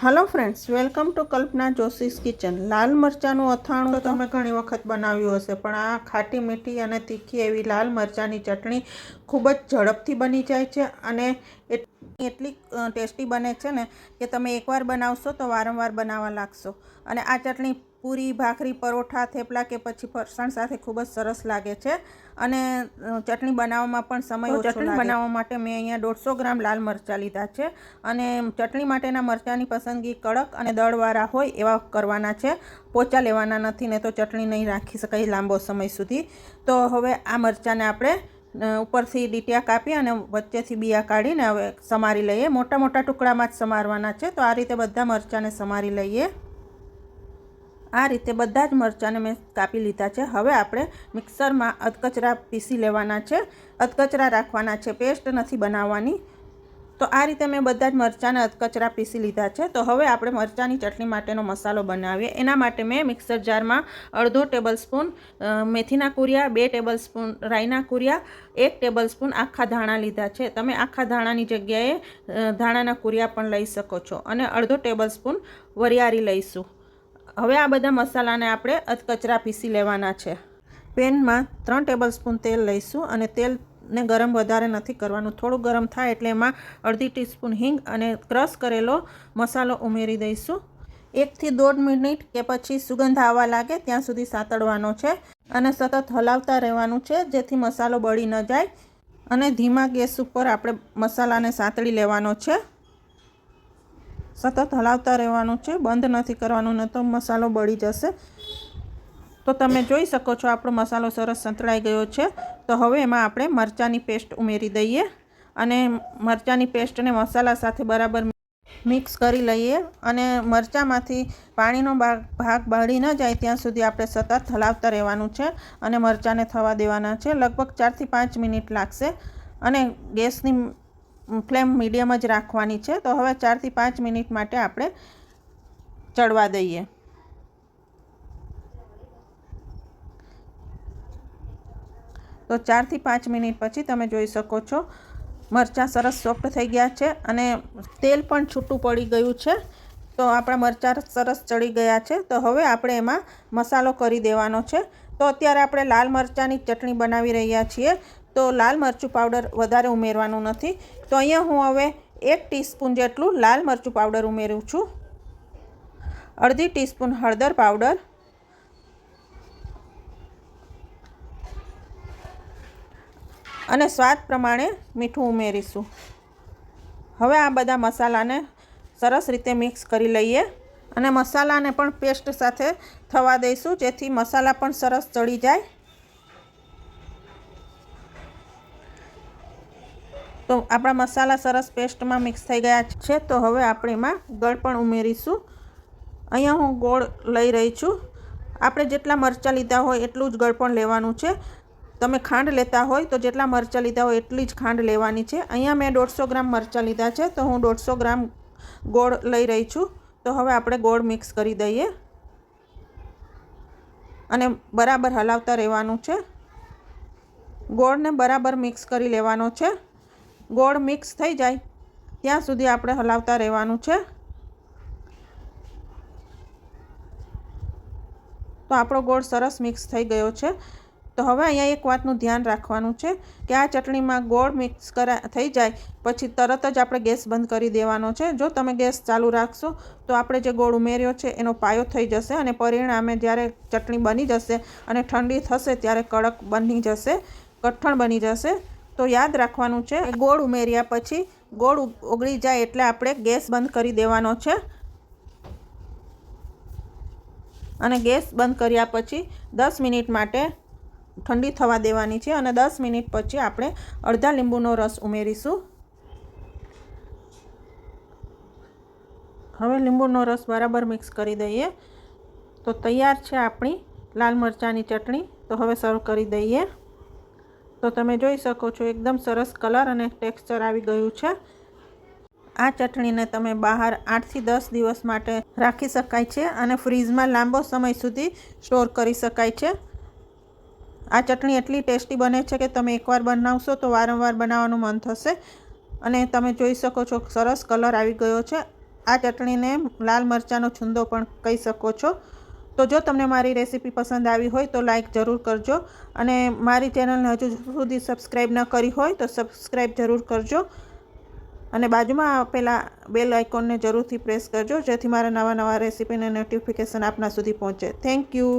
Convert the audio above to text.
Hello friends, welcome to Kalpana Joshi's kitchen. लाल मरचाનું અથાણું તો તમે ઘણી વખત બનાવ્યું હશે, પણ આ ખાટી મીઠી અને તીખી એવી લાલ મરચાંની ચટણી ખૂબ જ ઝડપથી બની જાય છે અને એટલી ટેસ્ટી બને છે ને કે તમે એકવાર બનાવશો તો વારંવાર બનાવવા લાગશો। અને આ ચટણી પૂરી, ભાખરી, પરોઠા, થેપલા કે પછી ફરસાણ સાથે ખૂબ જ સરસ લાગે છે અને ચટણી બનાવવામાં પણ સમય ઓછો લાગે। ચટણી બનાવવા માટે મેં અહીંયા 150 ગ્રામ લાલ મરચાં લીધા છે અને ચટણી માટેના મરચાંની પસંદગી કડક અને દળવાળા હોય એવા કરવાના છે, પોચા લેવાના નથી, ને તો ચટણી નહીં રાખી શકાય લાંબો સમય સુધી। તો હવે આ મરચાંને આપણે ઉપરથી ડીટિયા કાપી અને વચ્ચેથી બિયા કાઢીને હવે સમારી લઈએ। મોટા મોટા ટુકડામાં જ સમારવાના છે। તો આ રીતે બધા મરચાંને સમારી લઈએ। આ રીતે બધા જ મરચાંને મેં કાપી લીધા છે। હવે આપણે મિક્સરમાં અધકચરા પીસી લેવાના છે, અધકચરા રાખવાના છે, પેસ્ટ નથી બનાવવાની। તો આ રીતે મેં બધા જ મરચાંને અધકચરા પીસી લીધા છે। તો હવે આપણે મરચાંની ચટણી માટેનો મસાલો બનાવીએ। એના માટે મેં મિક્સર જારમાં અડધો ટેબલ સ્પૂન મેથીના કુરિયા, 2 ટેબલ સ્પૂન રાઈના કુરિયા, 1 ટેબલ સ્પૂન આખા ધાણા લીધા છે। તમે આખા ધાણાની જગ્યાએ ધાણાના કુરિયા પણ લઈ શકો છો અને અડધો ટેબલ સ્પૂન વરિયાળી લઈશું। હવે આ બધા મસાલાને આપણે અધકચરા પીસી લેવાના છે। પેનમાં 3 ટેબલ સ્પૂન તેલ લઈશું અને તેલને ગરમ વધારે નથી કરવાનું, થોડું ગરમ થાય એટલે એમાં અડધી ટીસ્પૂન હિંગ અને ક્રશ કરેલો મસાલો ઉમેરી દઈશું। 1 થી 1.5 મિનિટ કે પછી સુગંધ આવવા લાગે ત્યાં સુધી સાતળવાનો છે અને સતત હલાવતા રહેવાનું છે જેથી મસાલો બળી ન જાય અને ધીમા ગેસ ઉપર આપણે મસાલાને સાતળી લેવાનો છે। સતત હલાવતા રહેવાનું છે, બંધ નથી કરવાનું, ન તો મસાલો બળી જશે। તો તમે જોઈ શકો છો આપણો મસાલો સરસ સંતળાઈ ગયો છે। તો હવે એમાં આપણે મરચાંની પેસ્ટ ઉમેરી દઈએ અને મરચાંની પેસ્ટને મસાલા સાથે બરાબર મિક્સ કરી લઈએ અને મરચાંમાંથી પાણીનો ભાગ બળી ન જાય ત્યાં સુધી આપણે સતત હલાવતા રહેવાનું છે અને મરચાંને થવા દેવાના છે। લગભગ 4 થી 5 મિનિટ લાગશે અને ગેસની ફ્લેમ મીડિયમ જ રાખવાની છે। તો હવે 4 થી 5 મિનિટ માટે આપણે ચડવા દઈએ। તો 4 થી 5 મિનિટ પછી તમે જોઈ શકો છો મરચાં સરસ સોફ્ટ થઈ ગયા છે અને તેલ પણ છૂટું પડી ગયું છે। તો આપણા મરચાં સરસ ચડી ગયા છે। તો હવે આપણે એમાં મસાલો કરી દેવાનો છે। તો અત્યારે આપણે લાલ મરચાંની ચટણી બનાવી રહ્યા છીએ, તો લાલ મરચું પાવડર વધારે ઉમેરવાનું નથી। તો અહીંયા હું હવે 1 ટીસ્પૂન જેટલું લાલ મરચું પાવડર ઉમેરું છું, અડધી ટીસ્પૂન હળદર પાવડર અને સ્વાદ પ્રમાણે મીઠું ઉમેરીશું। હવે આ બધા મસાલાને સરસ રીતે મિક્સ કરી લઈએ અને મસાલાને પણ પેસ્ટ સાથે થવા દઈશું જેથી મસાલા પણ સરસ ચડી જાય। તો આપણા મસાલા સરસ પેસ્ટમાં મિક્સ થઈ ગયા છે। તો હવે આપણે એમાં ગળ પણ ઉમેરીશું। અહીંયા હું ગોળ લઈ રહી છું। આપણે જેટલા મરચાં લીધા હોય એટલું જ ગળ પણ લેવાનું છે। તમે ખાંડ લેતા હોય તો જેટલા મરચાં લીધા હોય એટલી જ ખાંડ લેવાની છે। અહીંયા મેં 150 ગ્રામ મરચાં લીધા છે તો હું 150 ગ્રામ ગોળ લઈ રહી છું। તો હવે આપણે ગોળ મિક્સ કરી દઈએ અને બરાબર હલાવતા રહેવાનું છે। ગોળને બરાબર મિક્સ કરી લેવાનો છે। ગોળ મિક્સ થઈ જાય ત્યાં સુધી આપણે હલાવતા રહેવાનું છે। તો આપણો ગોળ સરસ મિક્સ થઈ ગયો છે। તો હવે અહીંયા એક વાતનું ધ્યાન રાખવાનું છે કે આ ચટણીમાં ગોળ મિક્સ થઈ જાય પછી તરત જ આપણે ગેસ બંધ કરી દેવાનો છે। જો તમે ગેસ ચાલુ રાખશો તો આપણે જે ગોળ ઉમેર્યો છે એનો પાયો થઈ જશે અને પરિણામે જ્યારે ચટણી બની જશે અને ઠંડી થશે ત્યારે કડક બની જશે, કઠણ બની જશે। તો યાદ રાખવાનું છે ગોળ ઉમેર્યા પછી ગોળ ઓગળી જાય એટલે આપણે ગેસ બંધ કરી દેવાનો છે અને ગેસ બંધ કર્યા પછી 10 મિનિટ માટે ઠંડી થવા દેવાની છે અને 10 મિનિટ પછી આપણે અડધા લીંબુનો રસ ઉમેરીશું। હવે લીંબુનો રસ બરાબર મિક્સ કરી દઈએ। તો તૈયાર છે આપણી લાલ મરચાંની ચટણી। તો હવે સર્વ કરી દઈએ। તો તમે જોઈ શકો છો એકદમ સરસ કલર અને ટેક્સચર આવી ગયું છે। આ ચટણીને તમે બહાર 8 થી 10 દિવસ માટે રાખી શકાય છે અને ફ્રીજમાં લાંબો સમય સુધી સ્ટોર કરી શકાય છે। આ ચટણી એટલી ટેસ્ટી બને છે કે તમે એકવાર બનાવશો તો વારંવાર બનાવવાનું મન થશે અને તમે જોઈ શકો છો સરસ કલર આવી ગયો છે આ ચટણીને લાલ મરચાંનો છુંદો પણ કહી શકો છો. તો જો તમને મારી રેસીપી પસંદ આવી હોય તો લાઈક જરૂર કરજો અને મારી ચેનલને હજુ સુધી સબસ્ક્રાઈબ ન કરી હોય તો સબસ્ક્રાઈબ જરૂર કરજો અને બાજુમાં આપેલા બેલ આઇકોનને જરૂરથી પ્રેસ કરજો જેથી મારા નવા રેસીપીના નોટિફિકેશન આપના સુધી પહોંચે. Thank you.